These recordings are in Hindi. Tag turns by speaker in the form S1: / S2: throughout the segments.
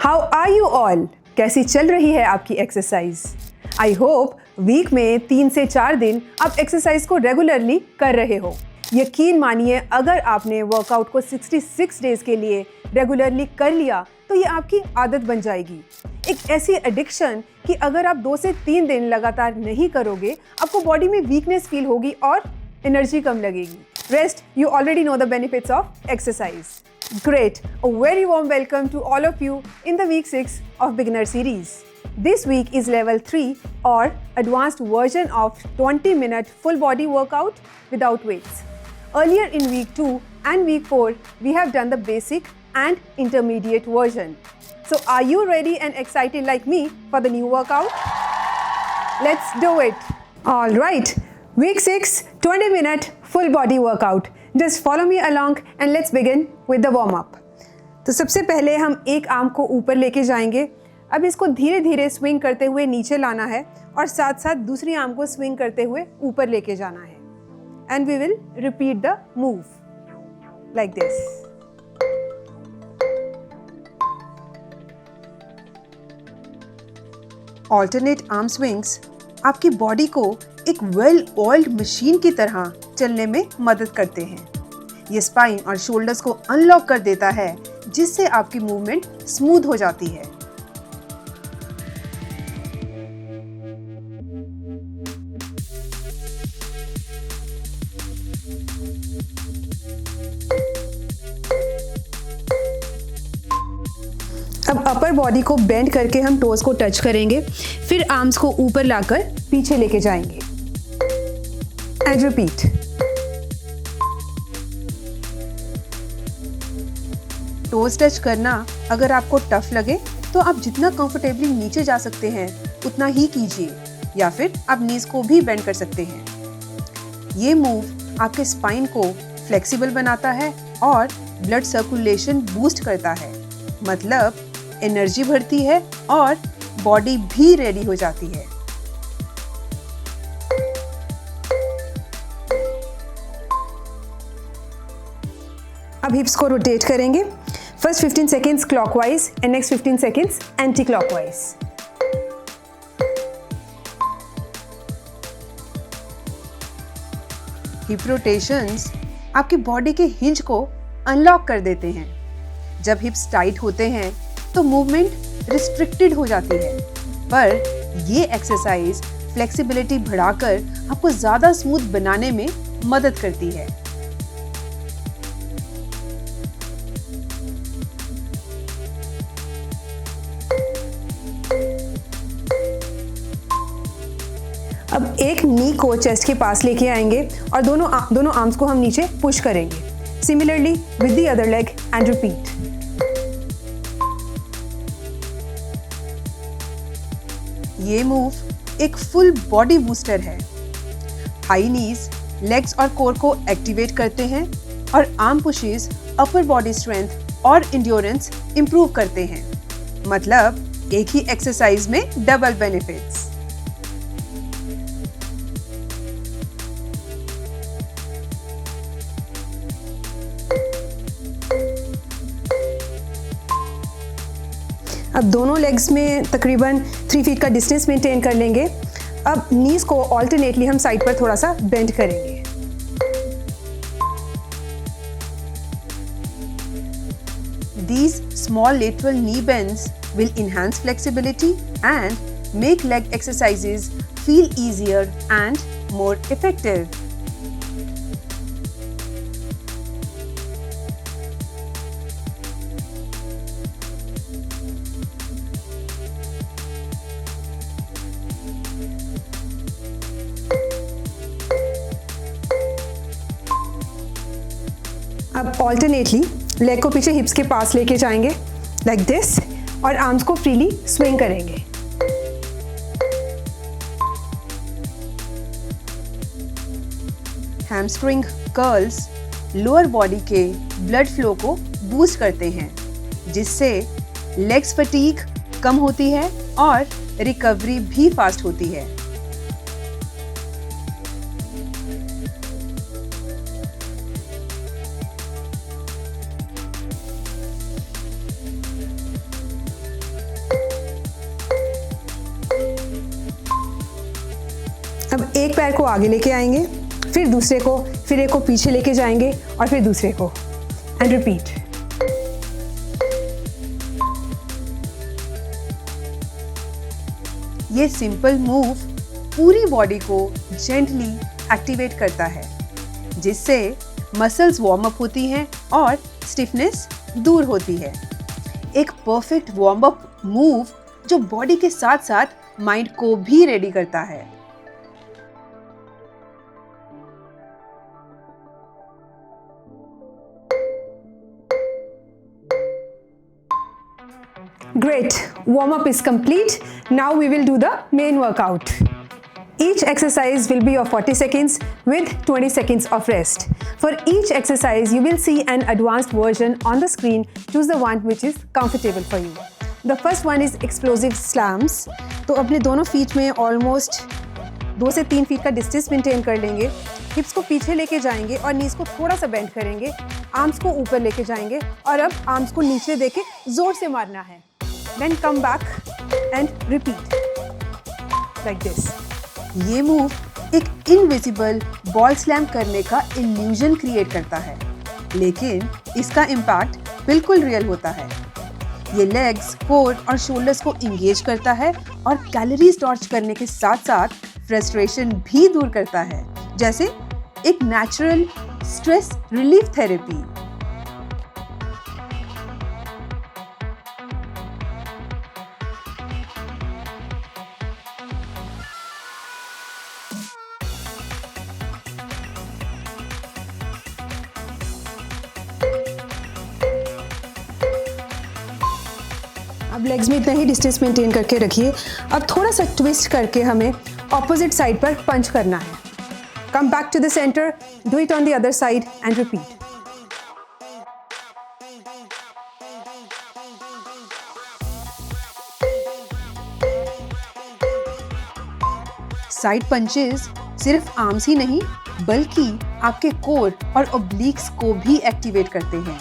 S1: How are you all? कैसी चल रही है आपकी एक्सरसाइज? आई होप वीक में 3 से 4 दिन आप एक्सरसाइज को रेगुलरली कर रहे हो। यकीन मानिए, अगर आपने वर्कआउट को 66 डेज के लिए रेगुलरली कर लिया तो ये आपकी आदत बन जाएगी। एक ऐसी एडिक्शन कि अगर आप 2 से 3 दिन लगातार नहीं करोगे, आपको बॉडी में वीकनेस फील होगी और एनर्जी कम लगेगी। Rest, you already know the benefits of exercise. Great! A very warm welcome to all of you in the week 6 of beginner series. This week is level 3 or advanced version of 20-minute full body workout without weights. Earlier in week 2 and week 4, we have done the basic and intermediate version. So are you ready and excited like me for the new workout? Let's do it. All right. Week 6, 20-minute full body workout. Just follow me along and let's begin with the warm up. तो सबसे पहले हम एक आर्म को ऊपर लेके जाएंगे। अब इसको धीरे धीरे स्विंग करते हुए नीचे लाना है और साथ साथ दूसरी आर्म को स्विंग करते हुए ऊपर लेके जाना है। And we will repeat the move like this. Alternate arm swings आपकी बॉडी को एक वेल ऑयल्ड मशीन की तरह चलने में मदद करते हैं। ये स्पाइन और शोल्डर्स को अनलॉक कर देता है, जिससे आपकी मूवमेंट स्मूथ हो जाती है। अब अपर बॉडी को बेंड करके हम टोज को टच करेंगे, फिर आर्म्स को ऊपर लाकर पीछे लेके जाएंगे। And repeat. टोज टच करना अगर आपको टफ लगे तो आप जितना कंफर्टेबली नीचे जा सकते हैं उतना ही कीजिए, या फिर आप नीज को भी बेंड कर सकते हैं। ये मूव आपके स्पाइन को फ्लेक्सिबल बनाता है और ब्लड सर्कुलेशन बूस्ट करता है, मतलब एनर्जी बढ़ती है और बॉडी भी रेडी हो जाती है। अब हिप्स को रोटेट करेंगे। First 15 seconds clockwise and next 15 seconds anti clockwise. Hip rotations आपकी बॉडी के हिंज को अनलॉक कर देते हैं। जब हिप्स टाइट होते हैं तो मूवमेंट रिस्ट्रिक्टेड हो जाती है, पर ये एक्सरसाइज फ्लेक्सिबिलिटी बढ़ाकर आपको ज़्यादा स्मूथ बनाने में मदद करती है। अब एक नी को चेस्ट के पास लेके आएंगे और दोनों आर्म्स को हम नीचे पुश करेंगे। Similarly with the other leg and repeat. ये मूव एक फुल बॉडी बूस्टर है। हाई नीज लेग्स और कोर को एक्टिवेट करते हैं और arm pushes upper body strength और इंड्योरेंस इंप्रूव करते हैं, मतलब एक ही एक्सरसाइज में डबल बेनिफिट्स। अब दोनों लेग्स में तकरीबन 3 फीट का डिस्टेंस मेंटेन कर लेंगे। अब नीज को ऑल्टरनेटली हम साइड पर थोड़ा सा बेंड करेंगे। These small lateral knee bends will enhance flexibility and make leg exercises feel easier and more effective. अब ऑल्टरनेटली लेग को पीछे हिप्स के पास लेके जाएंगे लाइक दिस और आर्म्स को फ्रीली स्विंग करेंगे। हैमस्ट्रिंग कर्ल्स लोअर बॉडी के ब्लड फ्लो को बूस्ट करते हैं, जिससे लेग्स फटीग कम होती है और रिकवरी भी फास्ट होती है। एक पैर को आगे लेके आएंगे, फिर दूसरे को, फिर एक को पीछे लेके जाएंगे और फिर दूसरे को, एंड रिपीट। ये सिंपल मूव पूरी बॉडी को जेंटली एक्टिवेट करता है, जिससे मसल्स वार्म अप होती हैं और स्टिफनेस दूर होती है। एक परफेक्ट वार्म अप मूव जो बॉडी के साथ साथ माइंड को भी रेडी करता है। Great, warm up is complete. Now we will do the main workout. Each exercise will be of 40 seconds with 20 seconds of rest. For each exercise, you will see an advanced version on the screen. Choose the one which is comfortable for you. The first one is explosive slams. तो अपने दोनों फीट में ऑलमोस्ट 2 से 3 फीट का डिस्टेंस मेंटेन कर लेंगे। हिप्स को पीछे लेके जाएंगे और नीज को थोड़ा सा बेंड करेंगे। आर्म्स को ऊपर लेके जाएंगे और अब आर्म्स को नीचे देके जोर से मारना है। Then come back and repeat like this. ये मूव एक इनविजिबल बॉल स्लैम करने का इल्यूजन क्रिएट करता है, लेकिन इसका इम्पैक्ट बिल्कुल रियल होता है। ये लेग्स, कोर और शोल्डर्स को इंगेज करता है और कैलोरीज टॉर्च करने के साथ साथ फ्रस्ट्रेशन भी दूर करता है, जैसे एक नेचुरल स्ट्रेस रिलीफ थेरेपी। अब लेग्स में इतना ही डिस्टेंस मेंटेन करके रखिए। अब थोड़ा सा ट्विस्ट करके हमें ऑपोजिट साइड पर पंच करना है। Come back to the centre, do it on the other side and repeat. Side punches सिर्फ आर्म्स ही नहीं बल्कि आपके कोर और ओब्लिक्स को भी एक्टिवेट करते हैं।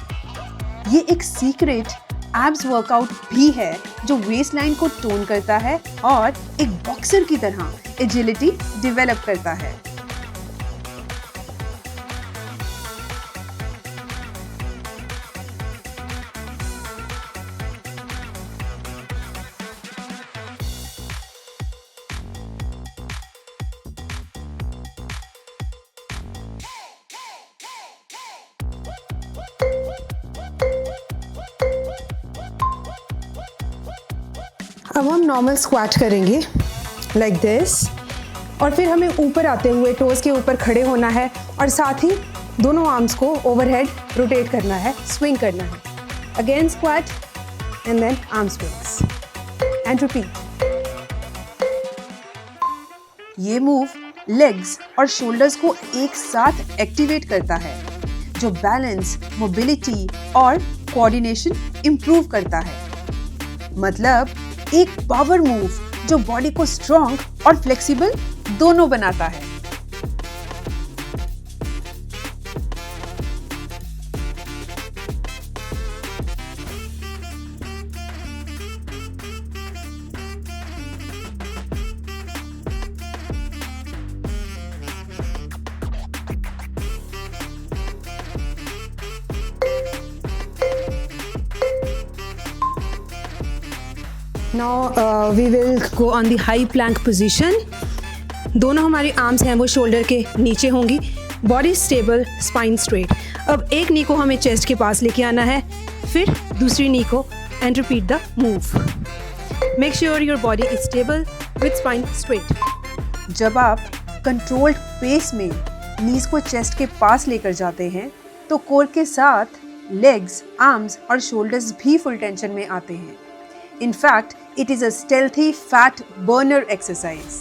S1: ये एक सीक्रेट एब्स वर्कआउट भी है जो वेस्ट लाइन को टोन करता है और एक बॉक्सर की तरह एजिलिटी डेवलप करता है। अब हम नॉर्मल स्क्वाट करेंगे लाइक दिस और फिर हमें ऊपर आते हुए टोज के ऊपर खड़े होना है और साथ ही दोनों आर्म्स को ओवरहेड रोटेट करना है, स्विंग करना है। Again squat and then arm swings and repeat. ये मूव लेग्स और शोल्डर्स को एक साथ एक्टिवेट करता है, जो बैलेंस, मोबिलिटी और कोऑर्डिनेशन इंप्रूव करता है। मतलब एक पावर मूव जो बॉडी को स्ट्रॉन्ग और फ्लेक्सिबल दोनों बनाता है। Now we will go on the high plank position. दोनों हमारी आर्म्स हैं वो शोल्डर के नीचे होंगी, बॉडी स्टेबल, स्पाइन स्ट्रेट। अब एक नी को हमें चेस्ट के पास लेके आना है, फिर दूसरी नी को and repeat the move. Make sure your body is stable with spine straight. जब आप कंट्रोल्ड पेस में नीज को चेस्ट के पास लेकर जाते हैं तो कोर के साथ लेग्स, आर्म्स और शोल्डर्स भी फुल टेंशन में आते हैं। In fact, it is a stealthy fat burner exercise.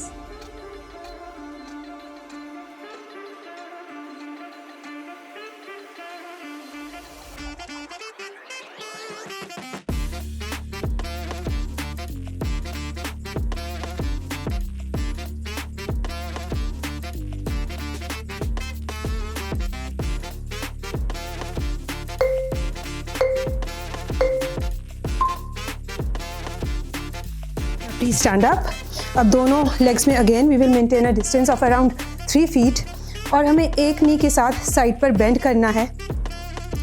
S1: Please stand up. अब दोनों लेग्स में again we will maintain a distance of around 3 feet और हमें एक नी के साथ साइड पर बेंड करना है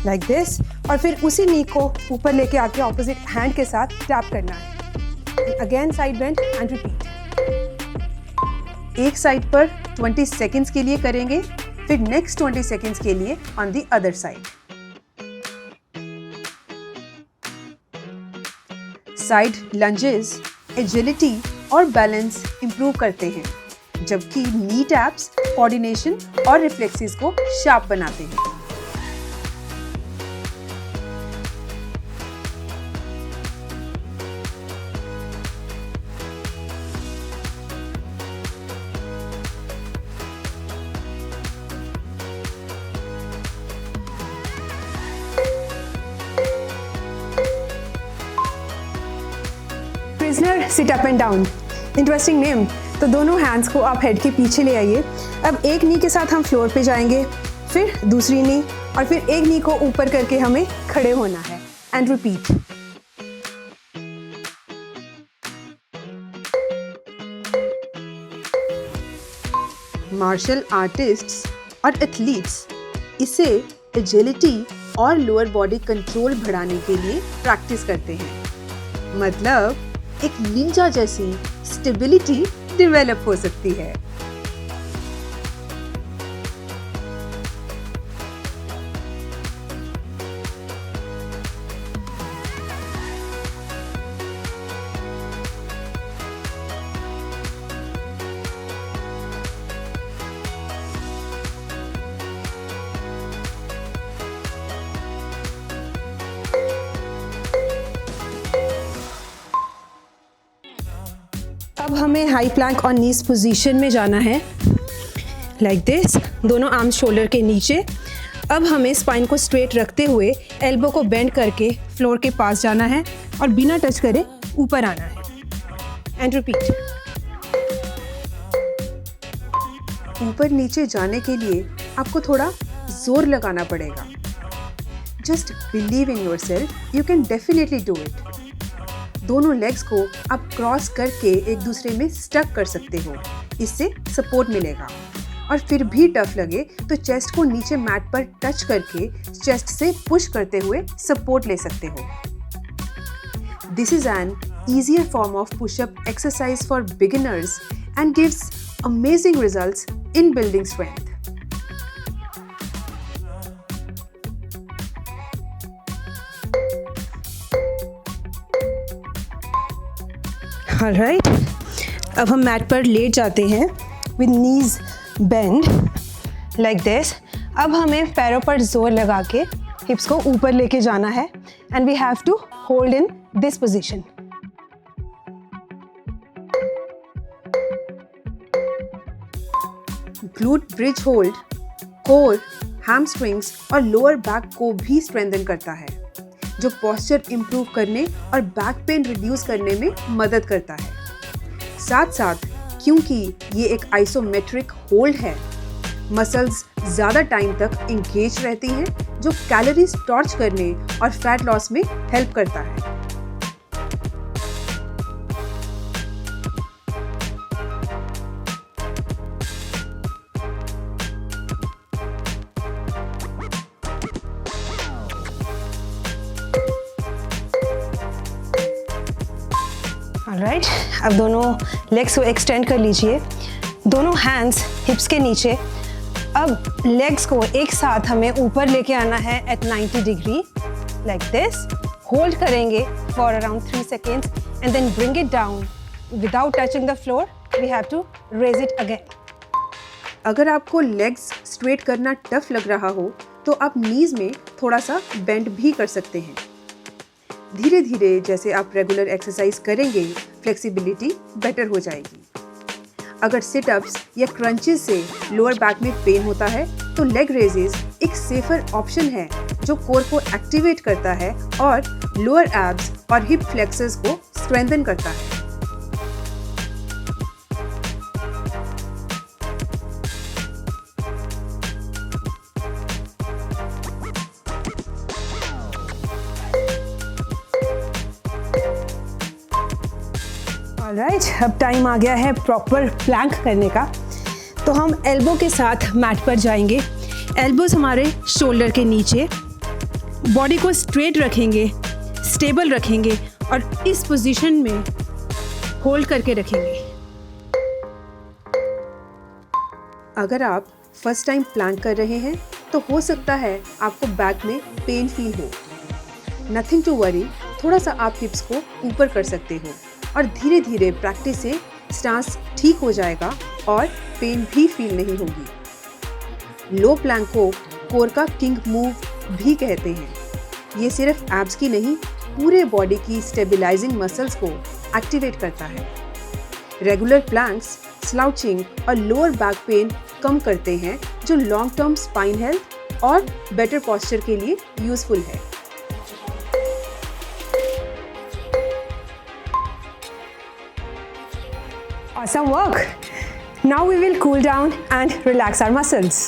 S1: लाइक दिस, और फिर उसी नी को ऊपर लेके आके ऑपोजिट हैंड के साथ टैप करना है। Again side bend and repeat. एक साइड पर 20 सेकेंड्स के लिए करेंगे, फिर नेक्स्ट 20 सेकेंड्स के लिए on the other side. Side lunges agility और बैलेंस इंप्रूव करते हैं, जबकि नी टैप्स कोऑर्डिनेशन और रिफ्लेक्सेस को शार्प बनाते हैं। Prisoner sit up and down, interesting name. तो दोनों हैंड्स को आप हेड के पीछे ले आइए। अब एक नी के साथ हम फ्लोर पे जाएंगे, फिर दूसरी नी, और फिर एक नी को ऊपर करके हमें खड़े होना है एंड रिपीट। मार्शल आर्टिस्ट्स और एथलीट्स इसे एजिलिटी और लोअर बॉडी कंट्रोल बढ़ाने के लिए प्रैक्टिस करते हैं। मतलब एक निंजा जैसी स्टेबिलिटी डेवलप हो सकती है। अब हमें हाई प्लैंक और नीज पोजीशन में जाना है लाइक दिस, दोनों आर्म्स शोल्डर के नीचे। अब हमें स्पाइन को स्ट्रेट रखते हुए एल्बो को बेंड करके फ्लोर के पास जाना है और बिना टच करे ऊपर आना है एंड रिपीट। ऊपर नीचे जाने के लिए आपको थोड़ा जोर लगाना पड़ेगा। Just believe in yourself, you can definitely do it. दोनों लेग्स को आप क्रॉस करके एक दूसरे में स्टक कर सकते हो, इससे सपोर्ट मिलेगा। और फिर भी टफ लगे तो चेस्ट को नीचे मैट पर टच करके चेस्ट से पुश करते हुए सपोर्ट ले सकते हो। This is an easier form of push-up exercise for beginners and gives amazing results in building strength. Alright, अब हम मैट पर लेट जाते हैं with knees bend like this. अब हमें पैरों पर जोर लगा के हिप्स को ऊपर लेके जाना है and we have to hold in this position. Glute bridge hold core, hamstrings और लोअर बैक को भी स्ट्रेंथन करता है, जो पोस्चर इंप्रूव करने और बैक पेन रिड्यूस करने में मदद करता है। साथ साथ क्योंकि ये एक आइसोमेट्रिक होल्ड है, मसल्स ज़्यादा टाइम तक इंगेज रहती हैं, जो कैलोरीज टॉर्च करने और फैट लॉस में हेल्प करता है। ऑलराइट, अब दोनों लेग्स को एक्सटेंड कर लीजिए, दोनों हैंड्स हिप्स के नीचे। अब लेग्स को एक साथ हमें ऊपर लेके आना है at 90 degree like this. Hold करेंगे for around 3 seconds and then bring it down without touching the floor. We have to raise it again. अगर आपको लेग्स स्ट्रेट करना टफ लग रहा हो तो आप नीज में थोड़ा सा बेंड भी कर सकते हैं। धीरे धीरे जैसे आप रेगुलर एक्सरसाइज करेंगे, फ्लेक्सिबिलिटी बेटर हो जाएगी। अगर सिटअप्स या क्रंचेस से लोअर बैक में पेन होता है तो लेग रेजेस एक सेफर ऑप्शन है, जो कोर को एक्टिवेट करता है और लोअर एब्स और हिप फ्लेक्सर्स को स्ट्रेंथन करता है। ऑलराइट, अब टाइम आ गया है प्रॉपर प्लैंक करने का। तो हम एल्बो के साथ मैट पर जाएंगे। एल्बोज हमारे शोल्डर के नीचे, बॉडी को स्ट्रेट रखेंगे, स्टेबल रखेंगे और इस पोजीशन में होल्ड करके रखेंगे। अगर आप फर्स्ट टाइम प्लैंक कर रहे हैं तो हो सकता है आपको बैक में पेन फील हो। नथिंग टू वरी, थोड़ा सा आप हिप्स को ऊपर कर सकते हो और धीरे धीरे प्रैक्टिस से स्टांस ठीक हो जाएगा और पेन भी फील नहीं होगी। लो प्लैंक को कोर का किंग मूव भी कहते हैं। ये सिर्फ एब्स की नहीं, पूरे बॉडी की स्टेबलाइजिंग मसल्स को एक्टिवेट करता है। रेगुलर प्लैंक्स स्लाउचिंग और लोअर बैक पेन कम करते हैं, जो लॉन्ग टर्म स्पाइन हेल्थ और बेटर पोस्चर के लिए यूजफुल है। Awesome work. Now we will cool down and relax our muscles.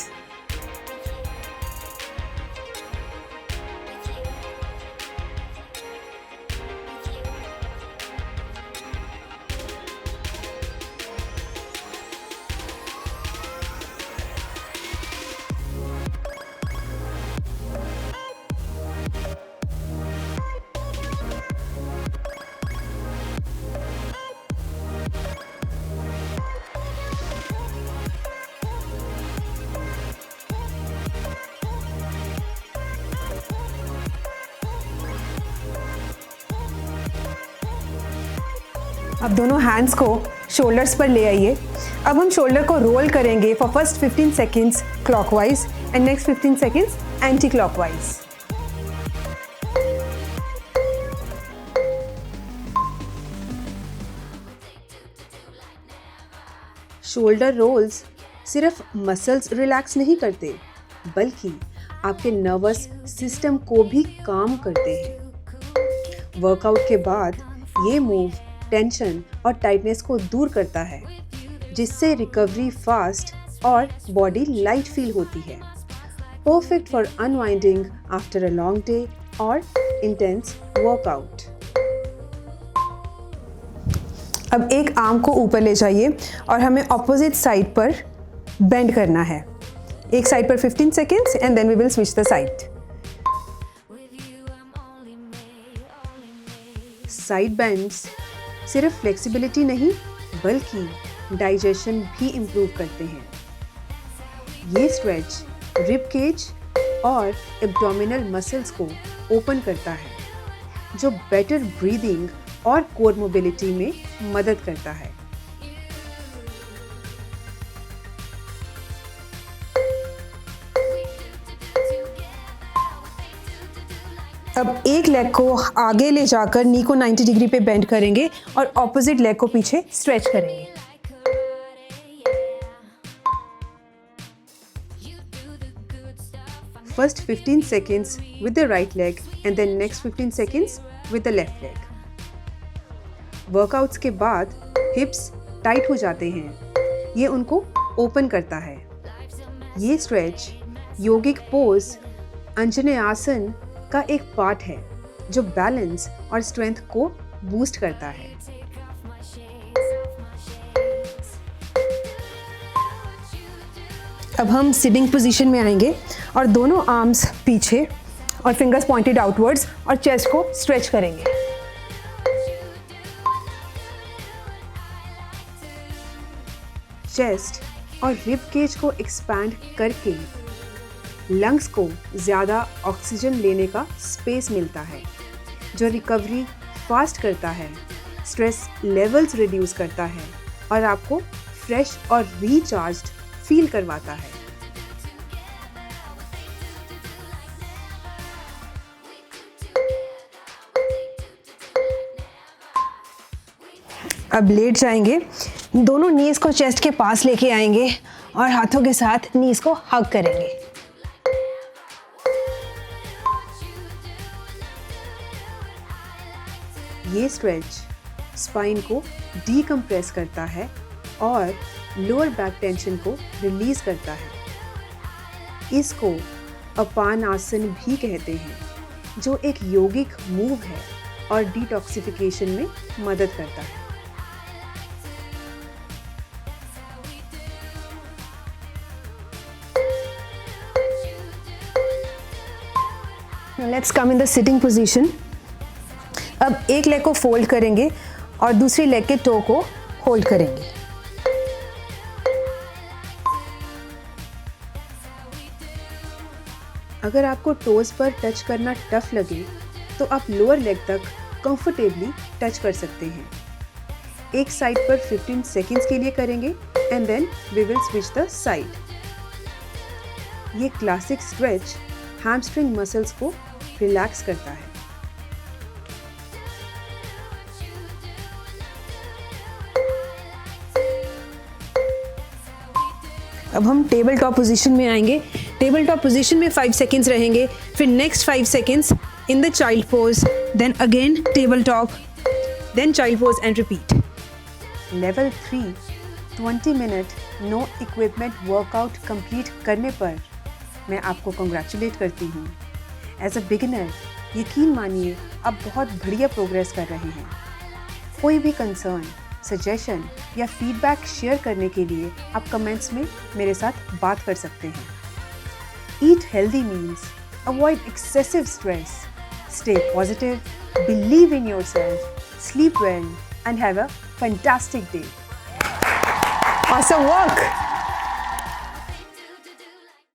S1: अब दोनों हैंड्स को शोल्डर्स पर ले आइए। अब हम शोल्डर को रोल करेंगे for first 15 seconds clockwise and next 15 seconds anti clockwise. Shoulder rolls सिर्फ मसल्स रिलैक्स नहीं करते, बल्कि आपके नर्वस सिस्टम को भी काम करते हैं। वर्कआउट के बाद ये मूव टेंशन और टाइटनेस को दूर करता है, जिससे रिकवरी फास्ट और बॉडी लाइट फील होती है। Perfect for unwinding after a long day और इंटेंस वर्कआउट। अब एक आर्म को ऊपर ले जाइए और हमें ऑपोजिट साइड पर बेंड करना है। एक साइड पर 15 seconds and then we will switch the side. Side bends सिर्फ फ्लेक्सिबिलिटी नहीं, बल्कि डाइजेशन भी इम्प्रूव करते हैं। ये स्ट्रेच रिब केज और एब्डोमिनल मसल्स को ओपन करता है, जो बेटर ब्रीदिंग और कोर मोबिलिटी में मदद करता है। अब एक लेग को आगे ले जाकर नी को 90 डिग्री पे बेंड करेंगे और ऑपोजिट लेग को पीछे स्ट्रेच करेंगे। First 15 seconds with the right leg and then next 15 seconds with the left leg. Workouts के बाद हिप्स टाइट हो जाते हैं, ये उनको ओपन करता है। ये स्ट्रेच योगिक पोज अंजनेयासन का एक पार्ट है, जो बैलेंस और स्ट्रेंथ को बूस्ट करता है। अब हम सिटिंग पोजीशन में आएंगे और दोनों आर्म्स पीछे और फिंगर्स पॉइंटेड आउटवर्ड्स और चेस्ट को स्ट्रेच करेंगे। चेस्ट और रिब केज को एक्सपैंड करके लंग्स को ज़्यादा ऑक्सीजन लेने का स्पेस मिलता है, जो रिकवरी फास्ट करता है, स्ट्रेस लेवल्स रिड्यूस करता है और आपको फ्रेश और रिचार्ज्ड फील करवाता है। अब लेट जाएंगे, दोनों नीज को चेस्ट के पास लेके आएंगे और हाथों के साथ नीज को हग करेंगे। ये स्ट्रेच स्पाइन को डीकम्प्रेस करता है और लोअर बैक टेंशन को रिलीज करता है। इसको अपान आसन भी कहते हैं, जो एक योगिक मूव है और डिटॉक्सिफिकेशन में मदद करता है। Let's come in the sitting position. अब एक लेग को फोल्ड करेंगे और दूसरी लेग के टो को होल्ड करेंगे। अगर आपको टोज पर टच करना टफ लगे तो आप लोअर लेग तक कंफर्टेबली टच कर सकते हैं। एक साइड पर 15 सेकेंड्स के लिए करेंगे and then we will switch the side. ये क्लासिक स्ट्रेच हैमस्ट्रिंग मसल्स को रिलैक्स करता है। अब हम टेबल टॉप पोजीशन में आएंगे। टेबल टॉप पोजीशन में 5 सेकेंड्स रहेंगे, फिर next 5 seconds in the child pose, then again table top, then child pose and repeat. Level 3 20 minute no equipment workout complete करने पर मैं आपको कंग्रेचुलेट करती हूँ। एज अ बिगिनर यकीन मानिए आप बहुत बढ़िया प्रोग्रेस कर रहे हैं। कोई भी कंसर्न, सजेशन या फीडबैक शेयर करने के लिए आप कमेंट्स में मेरे साथ बात कर सकते हैं। Eat healthy meals, avoid excessive stress, stay positive, believe in yourself, sleep well and have a fantastic day. Awesome work!